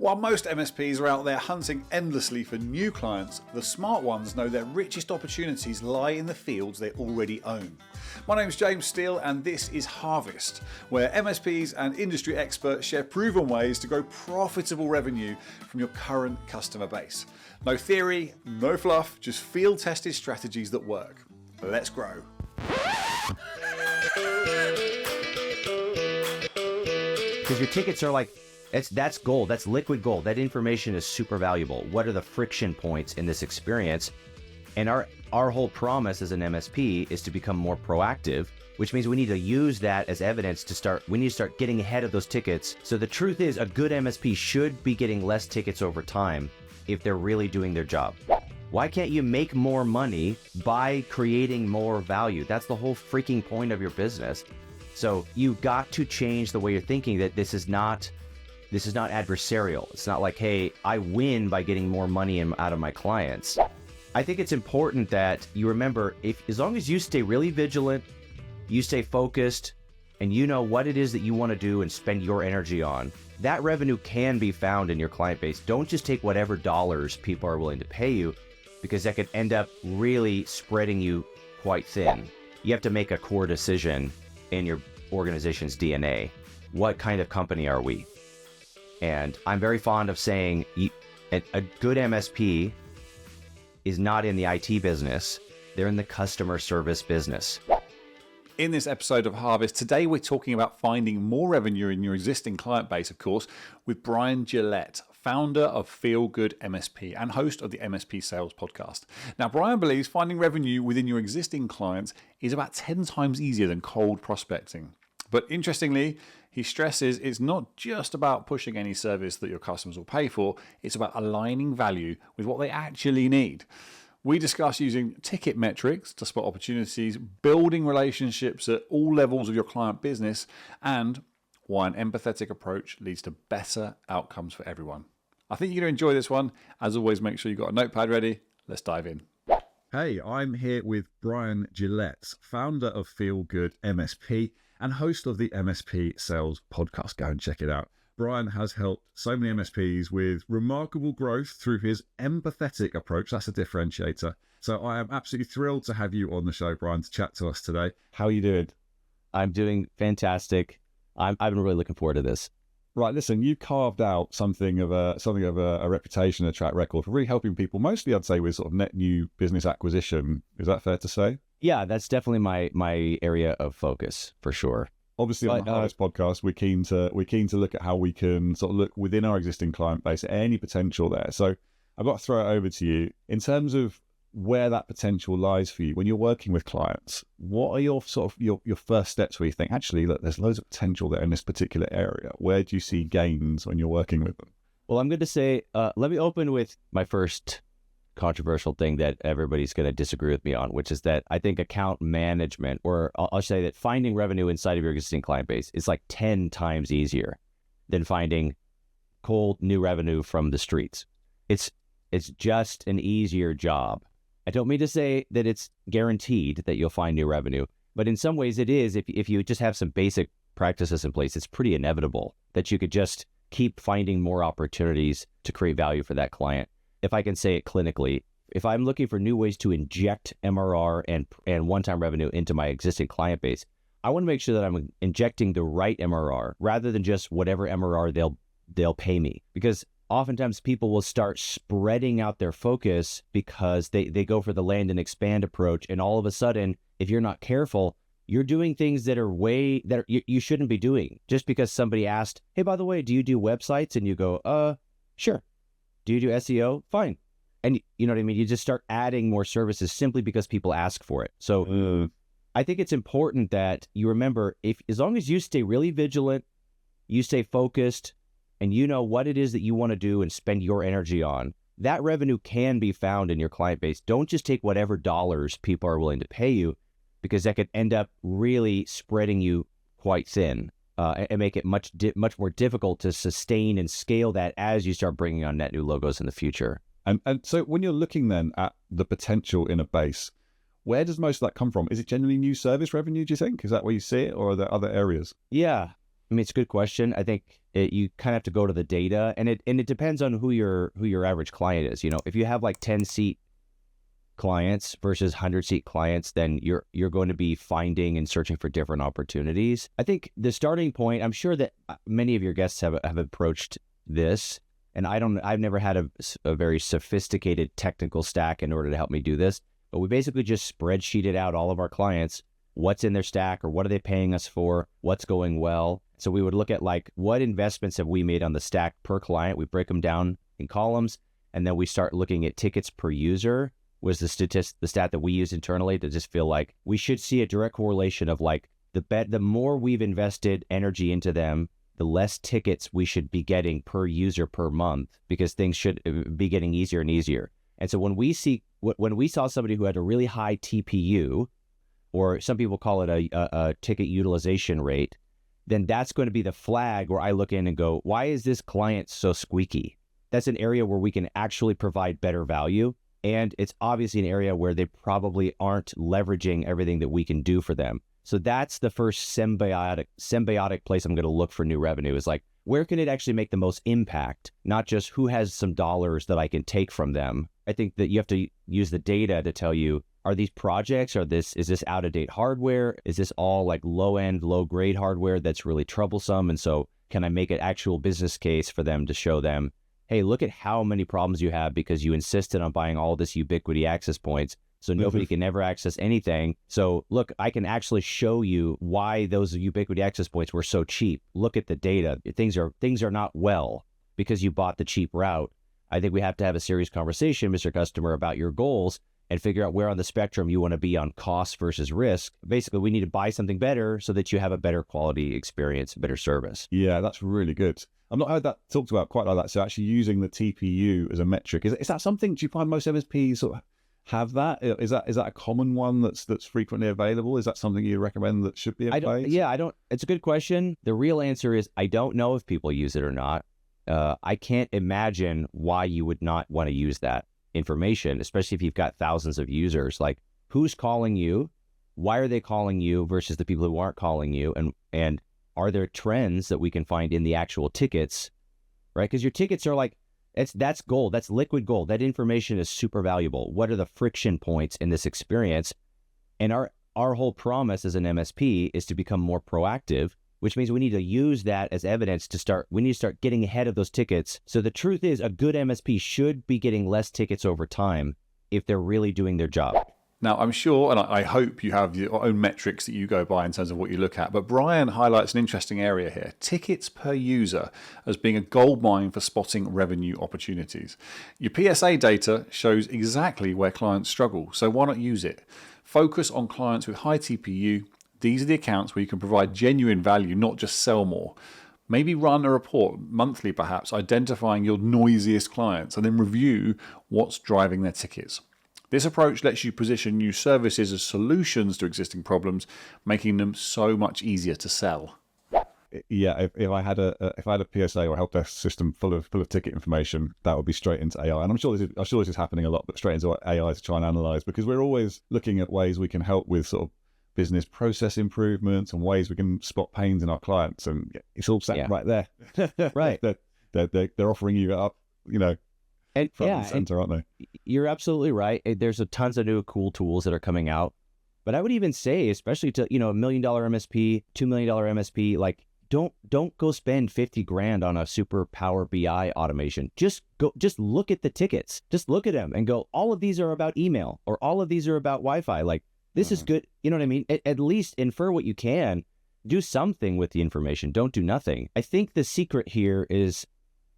While most MSPs are out there hunting endlessly for new clients, the smart ones know their richest opportunities lie in the fields they already own. My name's James Steele and this is Harvest, where MSPs and industry experts share proven ways to grow profitable revenue from your current customer base. No theory, no fluff, just field-tested strategies that work. Let's grow. Because your tickets are like, that's gold, that's liquid gold. That information is super valuable. What are the friction points in this experience? And our whole promise as an MSP is to become more proactive, which means we need to use that as evidence we need to start getting ahead of those tickets. So the truth is a good MSP should be getting less tickets over time if they're really doing their job. Why can't you make more money by creating more value? That's the whole freaking point of your business. So you've got to change the way you're thinking, that this is not adversarial. It's not like, hey, I win by getting more money out of my clients. I think it's important that you remember, as long as you stay really vigilant, you stay focused, and you know what it is that you want to do and spend your energy on, that revenue can be found in your client base. Don't just take whatever dollars people are willing to pay you, because that could end up really spreading you quite thin. You have to make a core decision in your organization's DNA. What kind of company are we? And I'm very fond of saying a good MSP is not in the IT business. They're in the customer service business. In this episode of Harvest, today we're talking about finding more revenue in your existing client base, of course, with Brian Gillette, founder of Feel Good MSP and host of the MSP Sales podcast. Now, Brian believes finding revenue within your existing clients is about 10 times easier than cold prospecting. But interestingly, he stresses it's not just about pushing any service that your customers will pay for, it's about aligning value with what they actually need. We discuss using ticket metrics to spot opportunities, building relationships at all levels of your client business, and why an empathetic approach leads to better outcomes for everyone. I think you're going to enjoy this one. As always, make sure you've got a notepad ready. Let's dive in. Hey, I'm here with Brian Gillette, founder of Feel Good MSP and host of the MSP Sales podcast. Go and check it out. Brian has helped so many MSPs with remarkable growth through his empathetic approach. That's a differentiator. So I am absolutely thrilled to have you on the show, Brian, to chat to us today. How are you doing? I'm doing fantastic. I've been really looking forward to this. Right, listen, you carved out something of a reputation, a track record for really helping people, mostly I'd say with sort of net new business acquisition. Is that fair to say? Yeah, that's definitely my area of focus for sure. Obviously, on the Harvest podcast, we're keen to look at how we can sort of look within our existing client base at any potential there. So I've got to throw it over to you in terms of where that potential lies for you when you're working with clients. What are your sort of your first steps where you think, actually, look, there's loads of potential there in this particular area? Where do you see gains when you're working with them? Well, I'm going to say, let me open with my first controversial thing that everybody's going to disagree with me on, which is that I think account management, or I'll say that finding revenue inside of your existing client base is like 10 times easier than finding cold new revenue from the streets. It's just an easier job. I don't mean to say that it's guaranteed that you'll find new revenue, but in some ways it is. If you just have some basic practices in place, it's pretty inevitable that you could just keep finding more opportunities to create value for that client. If I can say it clinically, if I'm looking for new ways to inject MRR and one-time revenue into my existing client base, I want to make sure that I'm injecting the right MRR rather than just whatever MRR they'll pay me. Because oftentimes people will start spreading out their focus because they go for the land and expand approach. And all of a sudden, if you're not careful, you're doing things that you shouldn't be doing. Just because somebody asked, hey, by the way, do you do websites? And you go, sure. Do you do SEO? Fine. And you know what I mean? You just start adding more services simply because people ask for it. So I think it's important that you remember, as long as you stay really vigilant, you stay focused, and you know what it is that you want to do and spend your energy on, that revenue can be found in your client base. Don't just take whatever dollars people are willing to pay you, because that could end up really spreading you quite thin. And make it much more difficult to sustain and scale that as you start bringing on net new logos in the future. And so when you're looking then at the potential in a base, where does most of that come from? Is it generally new service revenue, do you think? Is that where you see it, or are there other areas? Yeah, I mean, it's a good question. I think you kind of have to go to the data, and it depends on who your average client is. If you have like 10-seat clients versus 100-seat clients, then you're going to be finding and searching for different opportunities. I think the starting point, I'm sure that many of your guests have approached this, and I've never had a very sophisticated technical stack in order to help me do this, but we basically just spreadsheeted out all of our clients, what's in their stack, or what are they paying us for, what's going well. So we would look at like, what investments have we made on the stack per client? We break them down in columns, and then we start looking at tickets per user, was the stat that we use internally to just feel like we should see a direct correlation of like the more we've invested energy into them, the less tickets we should be getting per user per month, because things should be getting easier and easier. And so when we saw somebody who had a really high TPU, or some people call it a ticket utilization rate, then that's going to be the flag where I look in and go, why is this client so squeaky? That's an area where we can actually provide better value. And it's obviously an area where they probably aren't leveraging everything that we can do for them. So that's the first symbiotic place I'm going to look for new revenue, is like, where can it actually make the most impact? Not just who has some dollars that I can take from them. I think that you have to use the data to tell you, are these projects, is this out-of-date hardware? Is this all like low-end, low-grade hardware that's really troublesome? And so can I make an actual business case for them to show them, hey, look at how many problems you have because you insisted on buying all this ubiquity access points, so nobody can ever access anything. So look, I can actually show you why those ubiquity access points were so cheap. Look at the data. Things are not well because you bought the cheap route. I think we have to have a serious conversation, Mr. Customer, about your goals and figure out where on the spectrum you want to be on cost versus risk. Basically, we need to buy something better so that you have a better quality experience, better service. Yeah, that's really good. I've not heard that talked about quite like that. So actually using the TPU as a metric, is that something, do you find most MSPs sort of have that? Is that a common one that's frequently available? Is that something you recommend that should be in place? It's a good question. The real answer is I don't know if people use it or not. I can't imagine why you would not want to use that information, especially if you've got thousands of users. Like, who's calling you? Why are they calling you versus the people who aren't calling you? And are there trends that we can find in the actual tickets, right? Because your tickets are like, that's gold. That's liquid gold. That information is super valuable. What are the friction points in this experience? And our whole promise as an MSP is to become more proactive, which means we need to use that as evidence we need to start getting ahead of those tickets. So the truth is, a good MSP should be getting less tickets over time if they're really doing their job. Now, I'm sure, and I hope you have your own metrics that you go by in terms of what you look at, but Brian highlights an interesting area here: tickets per user as being a goldmine for spotting revenue opportunities. Your PSA data shows exactly where clients struggle, so why not use it? Focus on clients with high TPU. These are the accounts where you can provide genuine value, not just sell more. Maybe run a report monthly, perhaps, identifying your noisiest clients, and then review what's driving their tickets. This approach lets you position new services as solutions to existing problems, making them so much easier to sell. Yeah, if I had a PSA or a help desk system full of ticket information, that would be straight into AI. And I'm sure this is happening a lot, but straight into AI to try and analyze, because we're always looking at ways we can help with sort of business process improvements and ways we can spot pains in our clients, and it's all sat right there. Right. They're offering you up, and front and center, aren't they? You're absolutely right. There's tons of new cool tools that are coming out. But I would even say, especially to, $1 million MSP, $2 million MSP, like, don't go spend $50,000 on a super Power BI automation. Just look at the tickets. Just look at them and go, all of these are about email, or all of these are about Wi-Fi. Like, this is good. You know what I mean? At least infer what you can. Do something with the information. Don't do nothing. I think the secret here is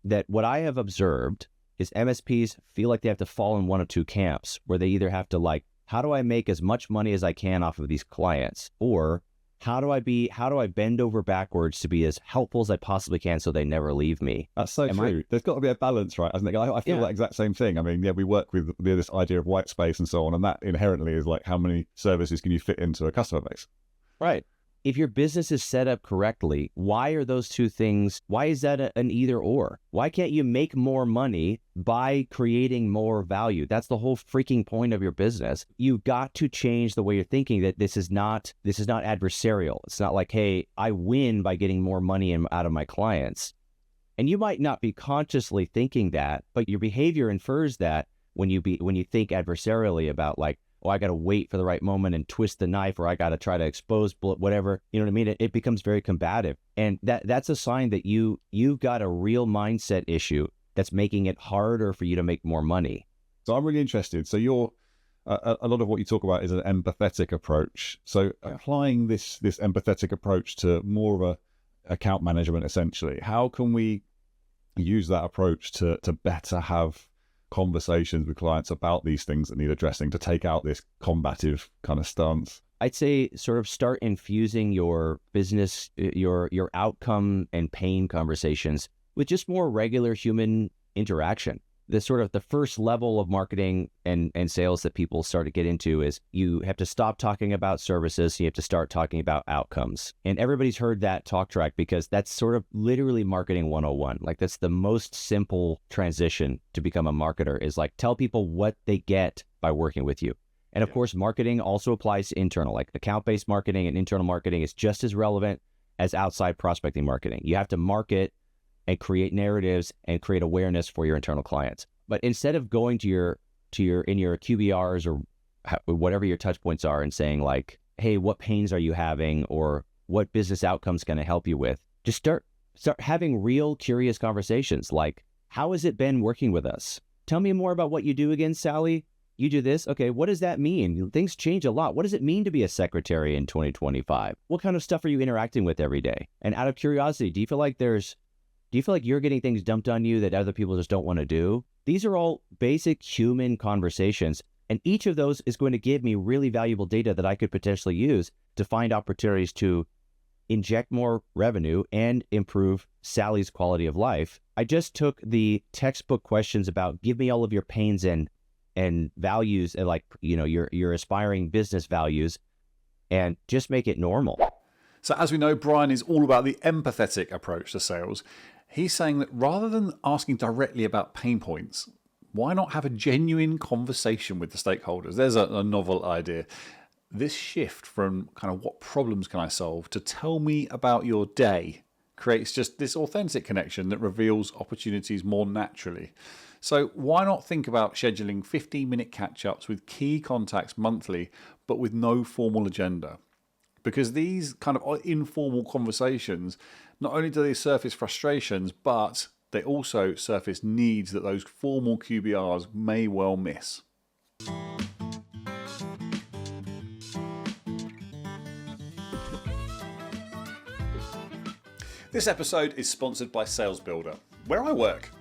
that what I have observed is MSPs feel like they have to fall in one of two camps, where they either have to, like, how do I make as much money as I can off of these clients? Or how do I bend over backwards to be as helpful as I possibly can so they never leave me? That's so true. There's got to be a balance, right? Hasn't it? I feel that exact same thing. I mean, we work with this idea of white space and so on, and that inherently is like, how many services can you fit into a customer base? Right. If your business is set up correctly, why are those two things? Why is that an either or? Why can't you make more money by creating more value? That's the whole freaking point of your business. You've got to change the way you're thinking, that this is not adversarial. It's not like, hey, I win by getting more money out of my clients. And you might not be consciously thinking that, but your behavior infers that when you think adversarially about like, oh, I got to wait for the right moment and twist the knife, or I got to try to expose whatever, you know what I mean? It becomes very combative. And that's a sign that you've got a real mindset issue that's making it harder for you to make more money. So I'm really interested. So you're a lot of what you talk about is an empathetic approach. So applying this empathetic approach to more of a account management, essentially, how can we use that approach to better have conversations with clients about these things that need addressing, to take out this combative kind of stance? I'd say sort of start infusing your business, your outcome and pain conversations with just more regular human interaction. The first level of marketing and sales that people start to get into is you have to stop talking about services. You have to start talking about outcomes. And everybody's heard that talk track because that's sort of literally marketing 101. Like that's the most simple transition to become a marketer, is like tell people what they get by working with you. And of course, marketing also applies to internal, like account-based marketing and internal marketing is just as relevant as outside prospecting marketing. You have to market and create narratives and create awareness for your internal clients. But instead of going to your QBRs or whatever your touch points are and saying like, hey, what pains are you having, or what business outcomes can I help you with? Just start having real curious conversations like, how has it been working with us? Tell me more about what you do again, Sally. You do this. Okay, what does that mean? Things change a lot. What does it mean to be a secretary in 2025? What kind of stuff are you interacting with every day? And out of curiosity, do you feel like you're getting things dumped on you that other people just don't want to do? These are all basic human conversations, and each of those is going to give me really valuable data that I could potentially use to find opportunities to inject more revenue and improve Sally's quality of life. I just took the textbook questions about give me all of your pains and values, and like, you know, your aspiring business values, and just make it normal. So as we know, Brian is all about the empathetic approach to sales. He's saying that rather than asking directly about pain points, why not have a genuine conversation with the stakeholders? There's a novel idea. This shift from kind of what problems can I solve to tell me about your day creates just this authentic connection that reveals opportunities more naturally. So why not think about scheduling 15-minute catch-ups with key contacts monthly, but with no formal agenda? Because these kind of informal conversations, not only do they surface frustrations, but they also surface needs that those formal QBRs may well miss. This episode is sponsored by Sales Builder, where I work.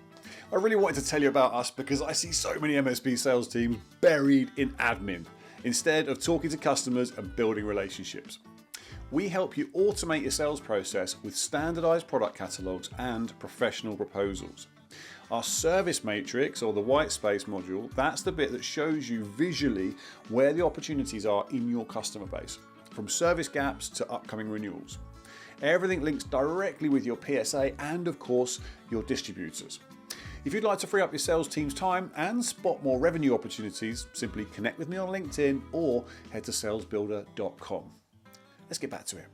I really wanted to tell you about us because I see so many MSP sales teams buried in admin, instead of talking to customers and building relationships. We help you automate your sales process with standardized product catalogs and professional proposals. Our service matrix, or the white space module, that's the bit that shows you visually where the opportunities are in your customer base, from service gaps to upcoming renewals. Everything links directly with your PSA and, of course, your distributors. If you'd like to free up your sales team's time and spot more revenue opportunities, simply connect with me on LinkedIn or head to salesbuilder.com. Let's get back to it.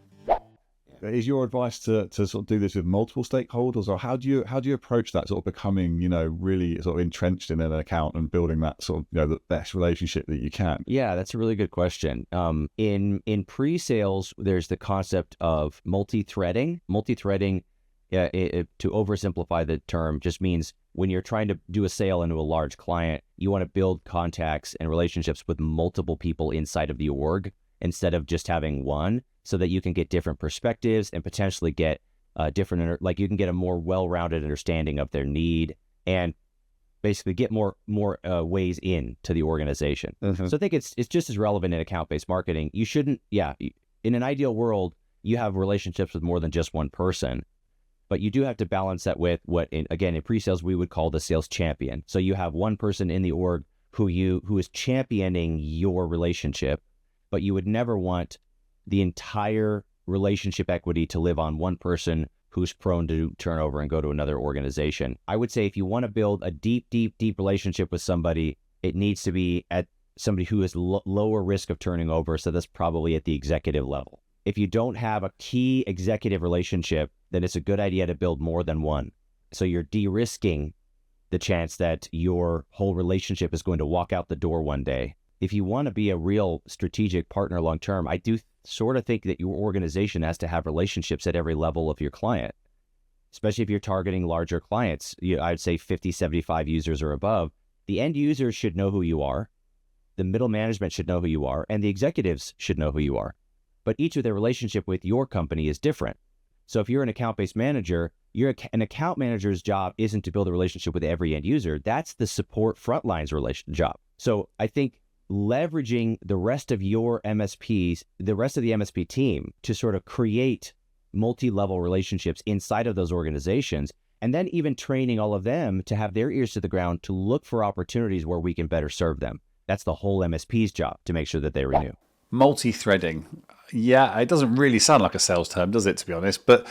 Is your advice to sort of do this with multiple stakeholders, or how do you approach that sort of becoming, you know, really sort of entrenched in an account and building that sort of, you know, the best relationship that you can? Yeah, that's a really good question. In pre-sales, there's the concept of multi-threading. Multi-threading, to oversimplify the term, just means when you're trying to do a sale into a large client, you want to build contacts and relationships with multiple people inside of the org instead of just having one, so that you can get different perspectives and potentially get like you can get a more well-rounded understanding of their need and basically get more ways in to the organization. Mm-hmm. So I think it's just as relevant in account-based marketing. You shouldn't, in an ideal world, you have relationships with more than just one person, but you do have to balance that with what, in pre-sales, we would call the sales champion. So you have one person in the org who is championing your relationship, but you would never want the entire relationship equity to live on one person who's prone to turn over and go to another organization. I would say if you want to build a deep relationship with somebody, it needs to be at somebody who is lower risk of turning over. So that's probably at the executive level. If you don't have a key executive relationship, then it's a good idea to build more than one. So you're de-risking the chance that your whole relationship is going to walk out the door one day. If you want to be a real strategic partner long-term, I do sort of think that your organization has to have relationships at every level of your client, especially if you're targeting larger clients. I'd say 50, 75 users or above. The end users should know who you are. The middle management should know who you are, and the executives should know who you are. But each of their relationship with your company is different. So if you're an account-based manager, an account manager's job isn't to build a relationship with every end user. That's the support frontlines job. So I think leveraging the rest of your MSPs, the rest of the MSP team, to sort of create multi-level relationships inside of those organizations, and then even training all of them to have their ears to the ground to look for opportunities where we can better serve them. That's the whole MSP's job, to make sure that they renew. Multi-threading. Yeah, it doesn't really sound like a sales term, does it, to be honest? But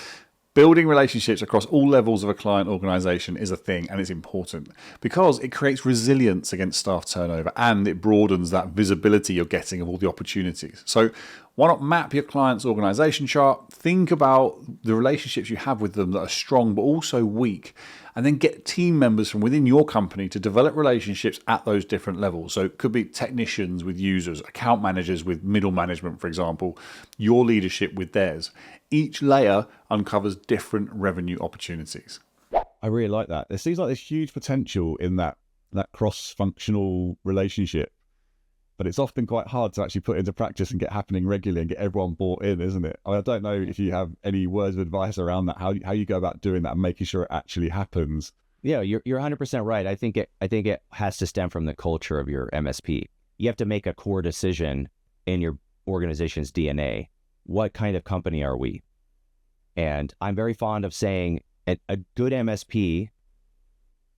building relationships across all levels of a client organization is a thing, and it's important because it creates resilience against staff turnover and it broadens that visibility you're getting of all the opportunities. So why not map your client's organization chart, think about the relationships you have with them that are strong but also weak, and then get team members from within your company to develop relationships at those different levels. So it could be technicians with users, account managers with middle management, for example, your leadership with theirs. Each layer uncovers different revenue opportunities. I really like that. There seems like there's huge potential in that cross-functional relationship, but it's often quite hard to actually put into practice and get happening regularly and get everyone bought in, isn't it? I don't know if you have any words of advice around that, how you go about doing that and making sure it actually happens. Yeah, you're 100% right. I think it has to stem from the culture of your MSP. You have to make a core decision in your organization's DNA. What kind of company are we? And I'm very fond of saying a good MSP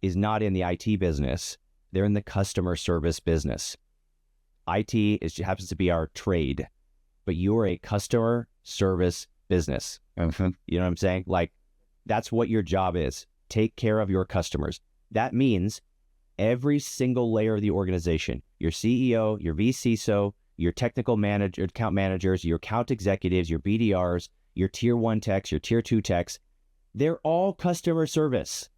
is not in the IT business. They're in the customer service business. IT happens to be our trade, but you're a customer service business. Mm-hmm. You know what I'm saying? Like, that's what your job is. Take care of your customers. That means every single layer of the organization, your CEO, your vCISO, your technical manager, account managers, your account executives, your BDRs, your tier 1 techs, your tier 2 techs, they're all customer service.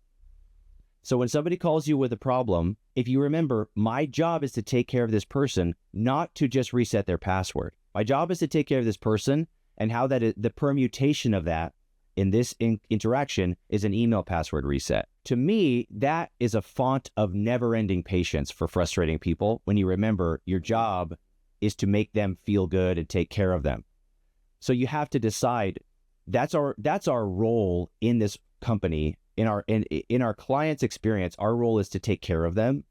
So when somebody calls you with a problem, if you remember, my job is to take care of this person, not to just reset their password. My job is to take care of this person, and how that is, the permutation of that in this interaction is an email password reset. To me, that is a font of never-ending patience for frustrating people when you remember your job is to make them feel good and take care of them. So you have to decide that's our role in this company. In our client's experience, our role is to take care of them.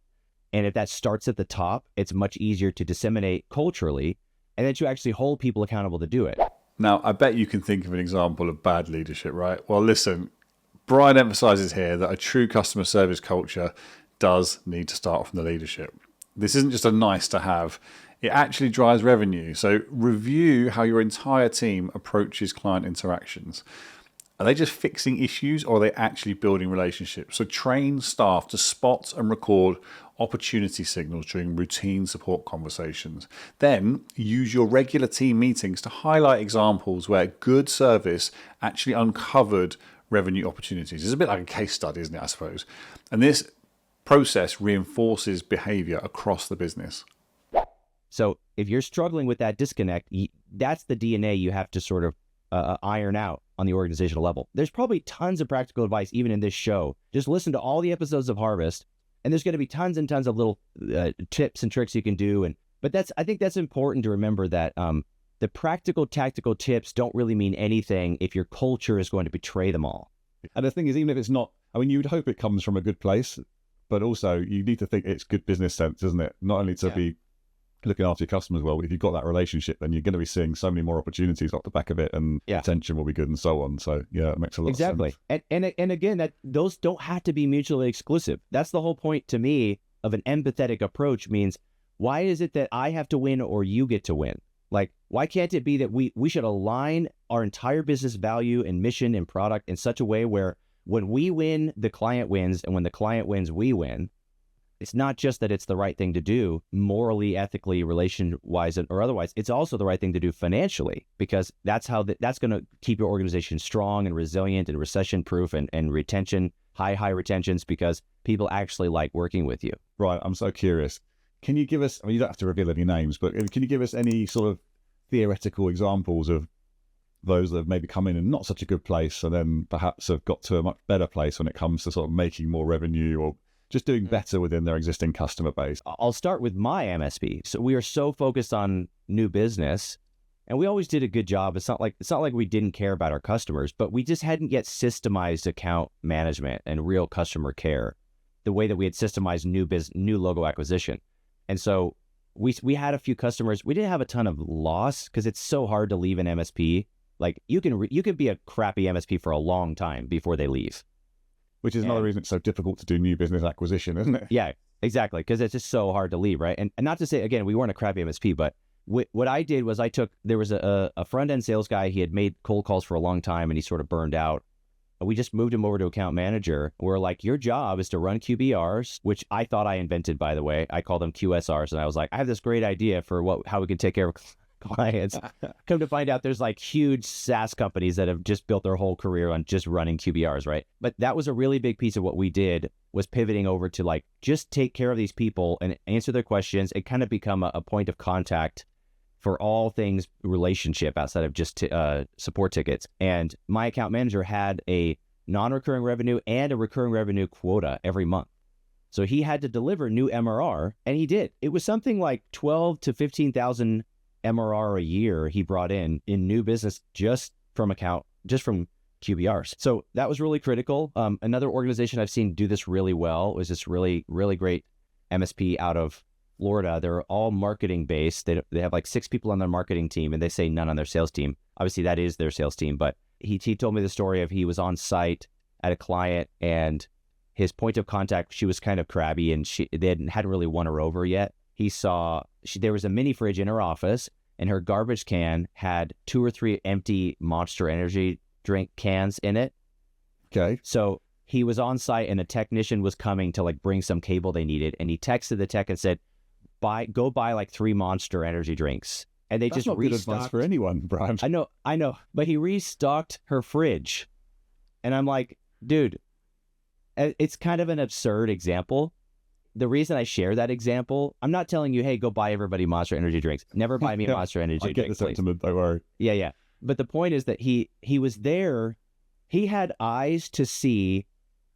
And if that starts at the top, it's much easier to disseminate culturally, and then to actually hold people accountable to do it. Now, I bet you can think of an example of bad leadership, right? Well, listen, Brian emphasizes here that a true customer service culture does need to start from the leadership. This isn't just a nice to have. It actually drives revenue. So review how your entire team approaches client interactions. Are they just fixing issues, or are they actually building relationships? So train staff to spot and record opportunity signals during routine support conversations. Then use your regular team meetings to highlight examples where good service actually uncovered revenue opportunities. It's a bit like a case study, isn't it, I suppose? And this process reinforces behavior across the business. So if you're struggling with that disconnect, that's the DNA you have to sort of iron out on the organizational level. There's probably tons of practical advice even in this show. Just listen to all the episodes of Harvest, and there's going to be tons and tons of little tips and tricks you can do. But I think that's important to remember, that the practical tactical tips don't really mean anything if your culture is going to betray them all. And the thing is, even if it's not, I mean, you would hope it comes from a good place, but also you need to think it's good business sense, isn't it? Not only to be looking after your customers well, if you've got that relationship, then you're going to be seeing so many more opportunities off the back of it, and attention will be good and so on. So yeah, it makes a lot of sense. And again, that those don't have to be mutually exclusive. That's the whole point to me of an empathetic approach. Means, why is it that I have to win or you get to win? Like, why can't it be that we should align our entire business value and mission and product in such a way where when we win, the client wins, and when the client wins, we win? It's not just that it's the right thing to do morally, ethically, relation-wise, or otherwise. It's also the right thing to do financially, because that's how that's going to keep your organization strong and resilient and recession-proof and retention high retentions because people actually like working with you. Right. I'm so curious. Can you give us, I mean, you don't have to reveal any names, but can you give us any sort of theoretical examples of those that have maybe come in not such a good place and then perhaps have got to a much better place when it comes to sort of making more revenue or just doing better within their existing customer base? I'll start with my MSP. So we are so focused on new business, and we always did a good job. It's not like we didn't care about our customers, but we just hadn't yet systemized account management and real customer care the way that we had systemized new logo acquisition. And so we had a few customers. We didn't have a ton of loss because it's so hard to leave an MSP. Like you can be a crappy MSP for a long time before they leave. Which is another reason it's so difficult to do new business acquisition, isn't it? Yeah, exactly. Because it's just so hard to leave, right? And not to say, again, we weren't a crappy MSP, but what I did was there was a front-end sales guy. He had made cold calls for a long time and he sort of burned out. We just moved him over to account manager. We're like, your job is to run QBRs, which I thought I invented, by the way. I call them QSRs. And I was like, I have this great idea for how we can take care of clients. Come to find out there's like huge SaaS companies that have just built their whole career on just running QBRs, right? But that was a really big piece of what we did, was pivoting over to like, just take care of these people and answer their questions and kind of become a point of contact for all things relationship outside of just support tickets. And my account manager had a non-recurring revenue and a recurring revenue quota every month. So he had to deliver new MRR, and he did. It was something like 12 to 15,000 MRR a year he brought in new business just from QBRs. So that was really critical. Another organization I've seen do this really well was this really, really great MSP out of Florida. They're all marketing based. They have like 6 people on their marketing team, and they say none on their sales team. Obviously that is their sales team, but he told me the story of he was on site at a client and his point of contact, she was kind of crabby and they hadn't really won her over yet. He saw there was a mini fridge in her office and her garbage can had 2 or 3 empty Monster Energy drink cans in it. Okay. So he was on site and a technician was coming to like bring some cable they needed. And he texted the tech and said, go buy like 3 Monster Energy drinks. And they That's just not good advice for anyone, Brian. I know. But he restocked her fridge. And I'm like, dude, it's kind of an absurd example. The reason I share that example, I'm not telling you, hey, go buy everybody Monster Energy drinks. Never buy me a Monster Energy drink. I get the sentiment, don't worry. Yeah. But the point is that he was there. He had eyes to see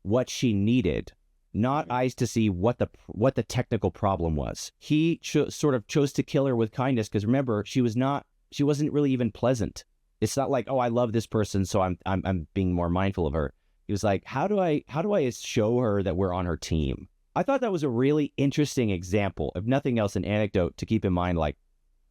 what she needed, not eyes to see what the technical problem was. He sort of chose to kill her with kindness because remember, she wasn't really even pleasant. It's not like, oh, I love this person, so I'm being more mindful of her. He was like, how do I show her that we're on her team? I thought that was a really interesting example, if nothing else, an anecdote to keep in mind. Like,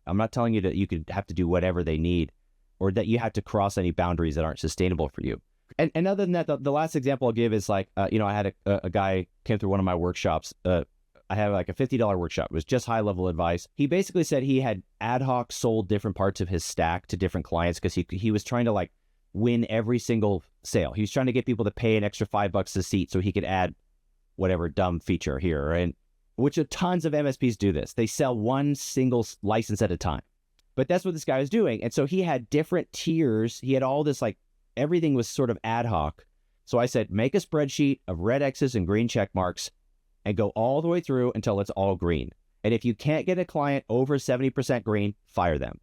I'm not telling you that you could have to do whatever they need or that you have to cross any boundaries that aren't sustainable for you. And other than that, the last example I'll give is like, I had a guy came through one of my workshops. I had like a $50 workshop. It was just high level advice. He basically said he had ad hoc sold different parts of his stack to different clients because he was trying to like win every single sale. He was trying to get people to pay an extra $5 a seat so he could add whatever dumb feature here. And which tons of MSPs do this. They sell one single license at a time. But that's what this guy was doing. And so he had different tiers. He had all this like, everything was sort of ad hoc. So I said, make a spreadsheet of red X's and green check marks and go all the way through until it's all green. And if you can't get a client over 70% green, fire them.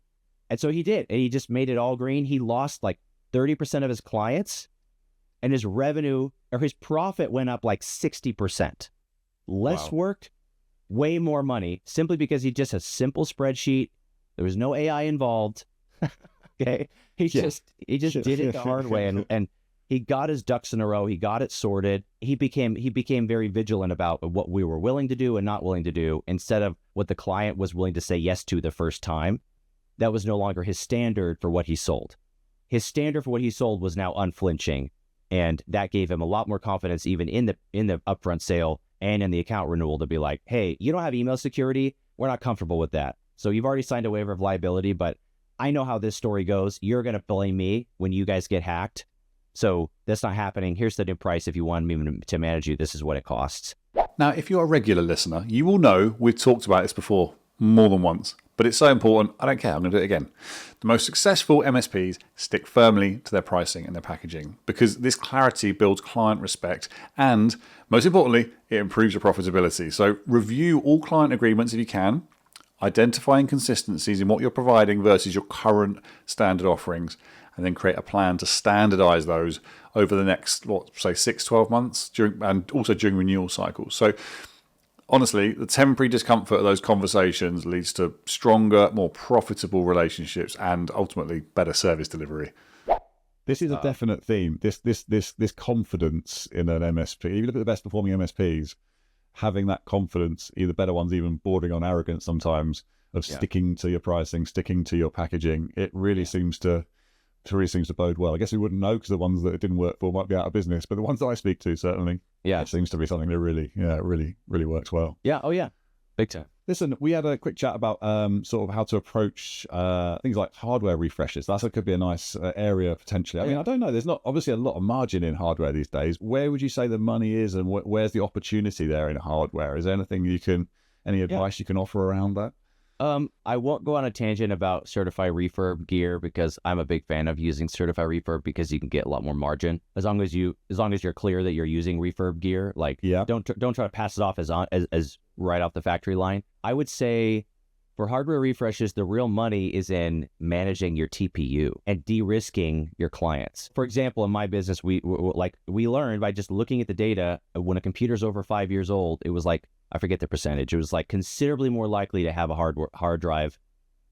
And so he did. And he just made it all green. He lost like 30% of his clients and his revenue or his profit went up like 60%. Less work, way more money, simply because he just a simple spreadsheet. There was no AI involved. Okay. He just did it the hard way and he got his ducks in a row. He got it sorted. He became very vigilant about what we were willing to do and not willing to do instead of what the client was willing to say yes to the first time. That was no longer his standard for what he sold. His standard for what he sold was now unflinching. And that gave him a lot more confidence even in the upfront sale and in the account renewal to be like, hey, you don't have email security. We're not comfortable with that. So you've already signed a waiver of liability, but I know how this story goes. You're going to blame me when you guys get hacked. So that's not happening. Here's the new price. If you want me to manage you, this is what it costs. Now, if you're a regular listener, you will know we've talked about this before more than once. But it's so important, I don't care, I'm going to do it again. The most successful MSPs stick firmly to their pricing and their packaging because this clarity builds client respect and, most importantly, it improves your profitability. So review all client agreements if you can, identify inconsistencies in what you're providing versus your current standard offerings, and then create a plan to standardize those over the next, 6-12 months, and also during renewal cycles. So honestly, the temporary discomfort of those conversations leads to stronger, more profitable relationships and ultimately better service delivery. This is a definite theme. This confidence in an MSP. If you look at the best performing MSPs, having that confidence, either better ones even bordering on arrogance sometimes, of sticking to your pricing, sticking to your packaging, it really seems to bode well. I guess we wouldn't know because the ones that it didn't work for might be out of business, but the ones that I speak to, certainly, it seems to be something that really works well. Yeah. Oh yeah. Big time. Listen, we had a quick chat about sort of how to approach things like hardware refreshes. That could be a nice area potentially. I mean, I don't know. There's not obviously a lot of margin in hardware these days. Where would you say the money is, and where's the opportunity there in hardware? Is there any advice you can offer around that? I won't go on a tangent about certified refurb gear because I'm a big fan of using certified refurb because you can get a lot more margin as long as you're clear that you're using refurb gear. Like, don't try to pass it off as right off the factory line. I would say for hardware refreshes, the real money is in managing your TPU and de-risking your clients. For example, in my business, we learned by just looking at the data, when a computer's over 5 years old, it was like, I forget the percentage, it was like considerably more likely to have a hard drive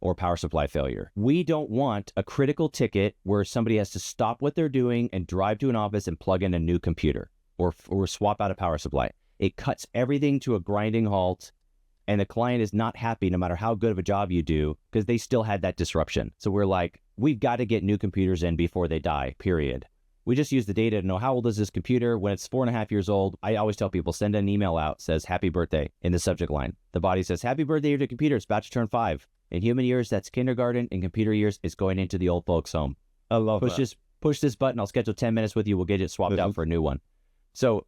or power supply failure. We don't want a critical ticket where somebody has to stop what they're doing and drive to an office and plug in a new computer or swap out a power supply. It cuts everything to a grinding halt, and the client is not happy no matter how good of a job you do because they still had that disruption. So we're like, we've got to get new computers in before they die, period. We just use the data to know how old is this computer. When it's 4.5 years old, I always tell people, send an email out, says happy birthday in the subject line. The body says, happy birthday to your computer, it's about to turn 5. In human years, that's kindergarten. In computer years, it's going into the old folks' home. I love that. Push this button, I'll schedule 10 minutes with you, we'll get it swapped out for a new one. So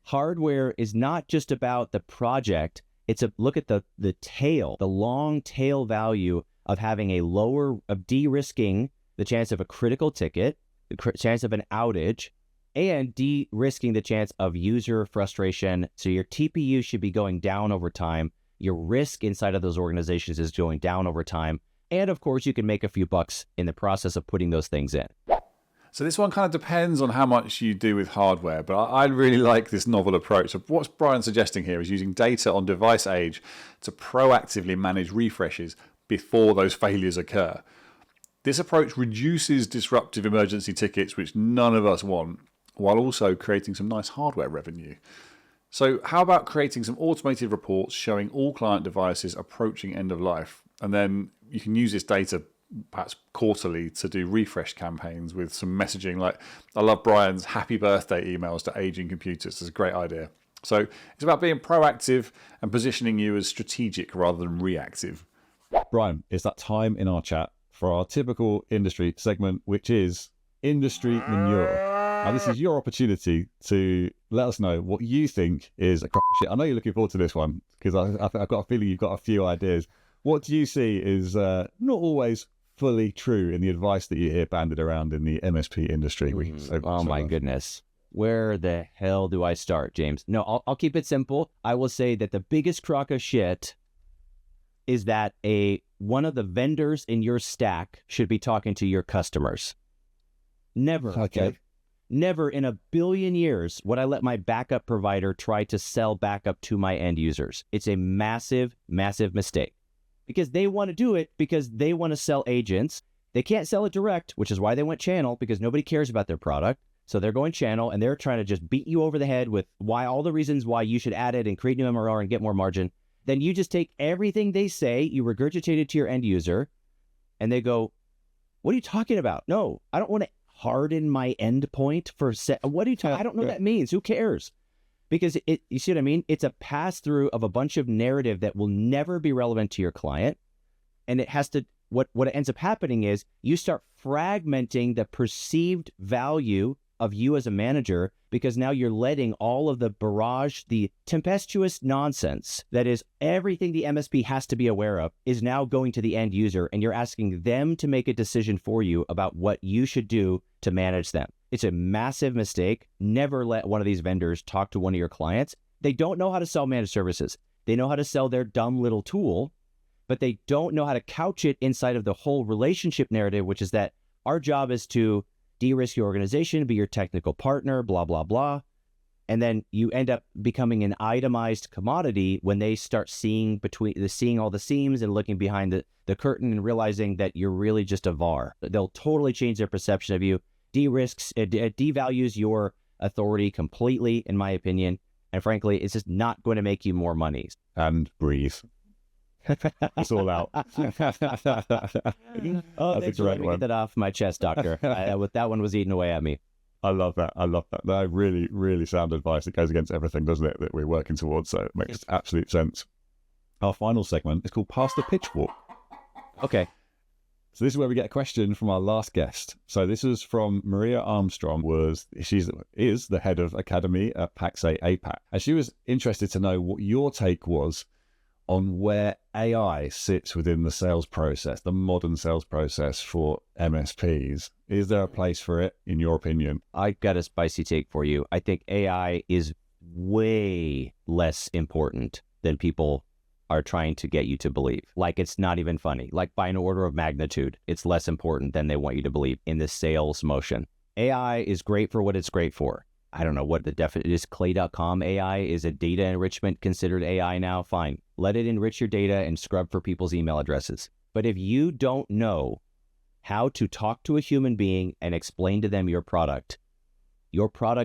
hardware is not just about the project, it's a look at the tail, the long tail value of having of de-risking the chance of a critical ticket, the chance of an outage, and de-risking the chance of user frustration. So your TPU should be going down over time. Your risk inside of those organizations is going down over time. And of course, you can make a few bucks in the process of putting those things in. So this one kind of depends on how much you do with hardware, but I really like this novel approach. So what Brian's suggesting here is using data on device age to proactively manage refreshes before those failures occur. This approach reduces disruptive emergency tickets, which none of us want, while also creating some nice hardware revenue. So how about creating some automated reports showing all client devices approaching end of life? And then you can use this data perhaps quarterly to do refresh campaigns with some messaging. Like, I love Brian's happy birthday emails to aging computers. It's a great idea. So it's about being proactive and positioning you as strategic rather than reactive. Brian, it's that time in our chat for our typical industry segment, which is industry manure. Now, this is your opportunity to let us know what you think is a crap shit. I know you're looking forward to this one because I've got a feeling you've got a few ideas. What do you see is not always fully true in the advice that you hear banded around in the MSP industry? My goodness. Where the hell do I start, James? No, I'll keep it simple. I will say that the biggest crock of shit is that one of the vendors in your stack should be talking to your customers. Never. Okay. Never in a billion years would I let my backup provider try to sell backup to my end users. It's a massive, massive mistake. Because they want to do it because they want to sell agents. They can't sell it direct, which is why they went channel, because nobody cares about their product. So they're going channel and they're trying to just beat you over the head with all the reasons why you should add it and create new MRR and get more margin. Then you just take everything they say, you regurgitate it to your end user, and they go, what are you talking about? No, I don't want to harden my endpoint for what are you talking? I don't know what that means. Who cares? Because you see what I mean? It's a pass through of a bunch of narrative that will never be relevant to your client. And it has to, what ends up happening is you start fragmenting the perceived value of you as a manager, because now you're letting all of the barrage, the tempestuous nonsense that is everything the MSP has to be aware of is now going to the end user, and you're asking them to make a decision for you about what you should do to manage them. It's a massive mistake. Never let one of these vendors talk to one of your clients. They don't know how to sell managed services. They know how to sell their dumb little tool, but they don't know how to couch it inside of the whole relationship narrative, which is that our job is to de-risk your organization, be your technical partner, blah, blah, blah. And then you end up becoming an itemized commodity when they start seeing all the seams and looking behind the curtain and realizing that you're really just a VAR. They'll totally change their perception of you, de-risks, it devalues your authority completely, in my opinion. And frankly, it's just not going to make you more money. And breathe. It's all out. Oh, That's thanks for letting me get that off my chest, doctor. That one was eating away at me. I love that. That really, really sound advice. It goes against everything, doesn't it, that we're working towards? So it makes absolute sense. Our final segment is called Pass the Pitch Walk. Okay. So this is where we get a question from our last guest. So this is from Maria Armstrong. She is the head of Academy at Paxay APAC. And she was interested to know what your take was on where AI sits within the sales process, the modern sales process for MSPs. Is there a place for it, in your opinion? I got a spicy take for you. I think AI is way less important than people are trying to get you to believe. Like, it's not even funny. Like, by an order of magnitude, it's less important than they want you to believe in the sales motion. AI is great for what it's great for. I don't know what the definition is. Clay.com AI is a data enrichment considered AI now? Fine. Let it enrich your data and scrub for people's email addresses. But if you don't know how to talk to a human being and explain to them your product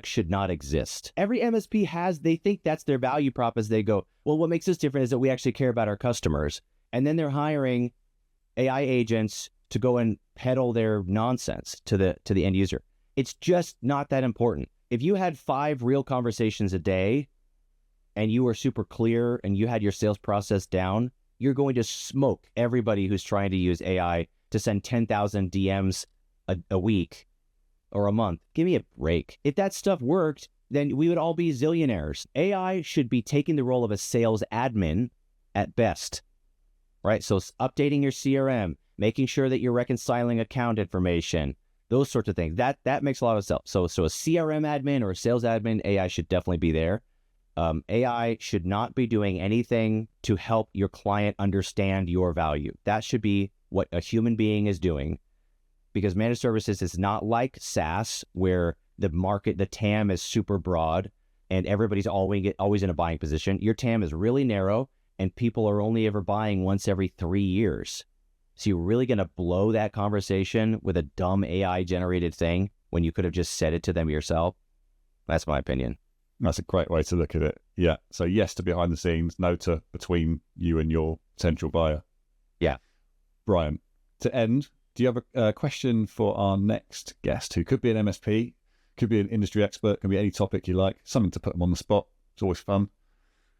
should not exist. Every MSP they think that's their value prop as they go, well, what makes us different is that we actually care about our customers. And then they're hiring AI agents to go and peddle their nonsense to the end user. It's just not that important. If you had 5 real conversations a day and you were super clear and you had your sales process down, you're going to smoke everybody who's trying to use AI to send 10,000 DMs a week or a month. Give me a break. If that stuff worked, then we would all be zillionaires. AI should be taking the role of a sales admin at best, right? So updating your CRM, making sure that you're reconciling account information, those sorts of things. That makes a lot of sense. So a CRM admin or a sales admin, AI should definitely be there. AI should not be doing anything to help your client understand your value. That should be what a human being is doing, because managed services is not like SaaS where the market, the TAM is super broad and everybody's always in a buying position. Your TAM is really narrow and people are only ever buying once every 3 years. So you're really going to blow that conversation with a dumb AI generated thing when you could have just said it to them yourself? That's my opinion. That's a great way to look at it. Yeah. So yes to behind the scenes, no to between you and your potential buyer. Yeah. Brian, to end, do you have a question for our next guest who could be an MSP, could be an industry expert, can be any topic you like, something to put them on the spot? It's always fun.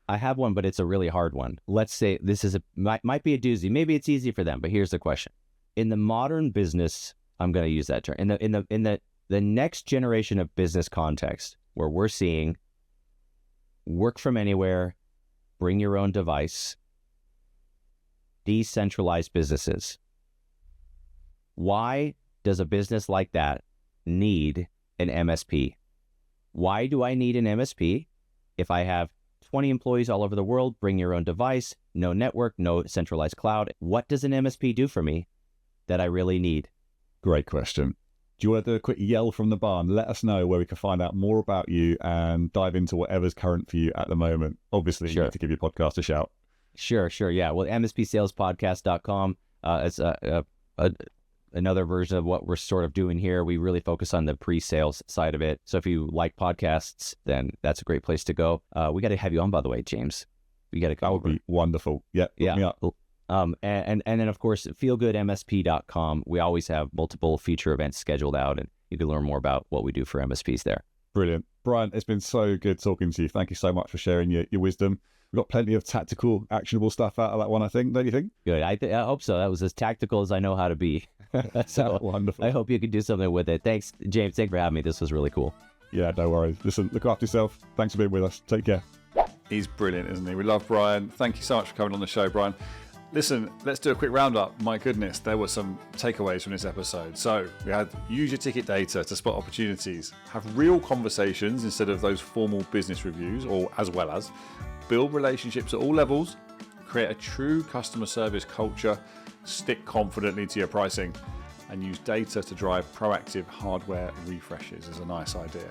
I have one, but it's a really hard one. Let's say this is might be a doozy. Maybe it's easy for them, but here's the question. In the modern business, I'm going to use that term. In the next generation of business context, where we're seeing work from anywhere, bring your own device, decentralized businesses. Why does a business like that need an MSP? Why do I need an MSP if I have 20 employees all over the world, bring your own device, no network, no centralized cloud? What does an MSP do for me that I really need? Great question. Do you want to do a quick yell from the barn? Let us know where we can find out more about you and dive into whatever's current for you at the moment. Obviously, Sure. You need to give your podcast a shout. Sure. Yeah. Well, MSPSalesPodcast.com is another version of what we're sort of doing here. We really focus on the pre-sales side of it. So if you like podcasts, then that's a great place to go. We got to have you on, by the way, James. We got to come over. That would be wonderful. Yep. Yeah. Look me up. And then, of course, feelgoodmsp.com. We always have multiple feature events scheduled out, and you can learn more about what we do for MSPs there. Brilliant. Brian, it's been so good talking to you. Thank you so much for sharing your wisdom. We've got plenty of tactical, actionable stuff out of that one, I think. Don't you think? Good. I hope so. That was as tactical as I know how to be. So Wonderful. I hope you can do something with it. Thanks, James. Thanks for having me. This was really cool. Yeah, no worries. Listen, look after yourself. Thanks for being with us. Take care. He's brilliant, isn't he? We love Brian. Thank you so much for coming on the show, Brian. Listen, let's do a quick roundup. My goodness, there were some takeaways from this episode. So we had use your ticket data to spot opportunities, have real conversations instead of those formal business reviews, or as well as build relationships at all levels, create a true customer service culture, stick confidently to your pricing, and use data to drive proactive hardware refreshes is a nice idea.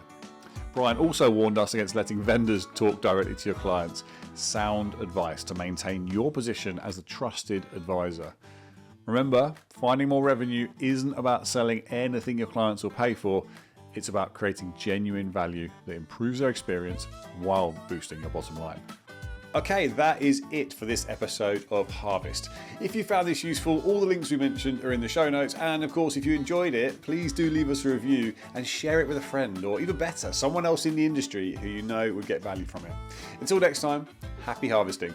Brian also warned us against letting vendors talk directly to your clients. Sound advice to maintain your position as a trusted advisor. Remember, finding more revenue isn't about selling anything your clients will pay for. It's about creating genuine value that improves their experience while boosting your bottom line. Okay, that is it for this episode of Harvest. If you found this useful, all the links we mentioned are in the show notes. And of course, if you enjoyed it, please do leave us a review and share it with a friend, or even better, someone else in the industry who you know would get value from it. Until next time, happy harvesting.